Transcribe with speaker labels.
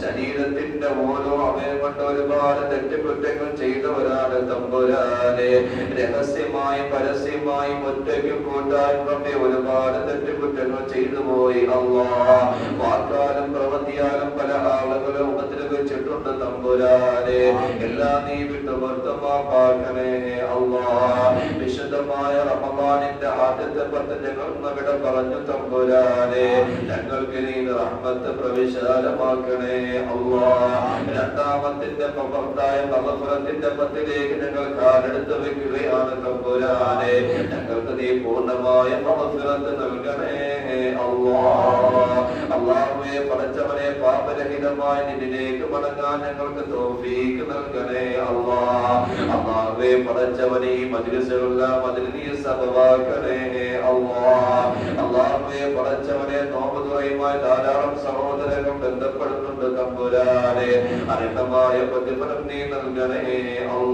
Speaker 1: ശരീരത്തിന്റെ ഓരോ അവയം കൊണ്ട് ഒരുപാട് തെറ്റുകുറ്റങ്ങൾ ചെയ്തവരാണ് തമ്പുരാനെ. രഹസ്യമായി പരസ്യമായി ഒറ്റയ്ക്കും കൂട്ടായും നമ്മെ ഒരുപാട് തെറ്റുകുറ്റങ്ങൾ ചെയ്തു പോയി അല്ലാഹ്. വാക്കാലും പ്രവൃത്തിയാലും പല ആളുകളെ ഉപദ്രവിച്ചിട്ടുണ്ട് തമ്പുരാനെ. എല്ലാം നീ വിട്ടു വർത്തമാക്കണേ അല്ലാഹ്. വിശുദ്ധമായ റമളാനിന്റെ ആദ്യത്തെ 10 ഞങ്ങൾ ഇവിടെ പറഞ്ഞു തമ്പുരാനെ. ഞങ്ങൾക്ക് നീ റഹ്മത്ത് പ്രവിശാലമാക്കണേ അല്ലാഹ്. രണ്ടാമത്തിന്റെ പവർത്തായ മഗ്ഫിറത്തിന്റെ 10ലേക്ക് ഞങ്ങൾ കാലെടുത്ത് വെക്കുകയാണ് തമ്പുരാനെ. ഞങ്ങൾക്ക് നീ പൂർണ്ണമായ മഗ്ഫിറത്ത് നൽകണേ അല്ലാഹ്. അല്ലാഹുവേ പടച്ചവനെ പാപരഹിതമായി നിന്നിലേക്ക് മടങ്ങാൻ ഞങ്ങൾക്ക് തൗഫീഖ് നൽകണേ അല്ലാഹ്. അല്ലാഹുവേ പടച്ചവനെ ഈ മജ്ലിസുകളെല്ലാം അതിൽ നീ സബബാക്കണേ അല്ലാഹ്. അല്ലാഹുവേ പടച്ചവനെ നോമ്പ് തുറയുമായി ധാരാളം സഹോദരങ്ങൾ ബന്ധപ്പെടുന്നുണ്ട് തമ്പുരാനെ. അനന്തമായ പ്രതിഫലം നീ നൽകണേ അല്ലാഹ്.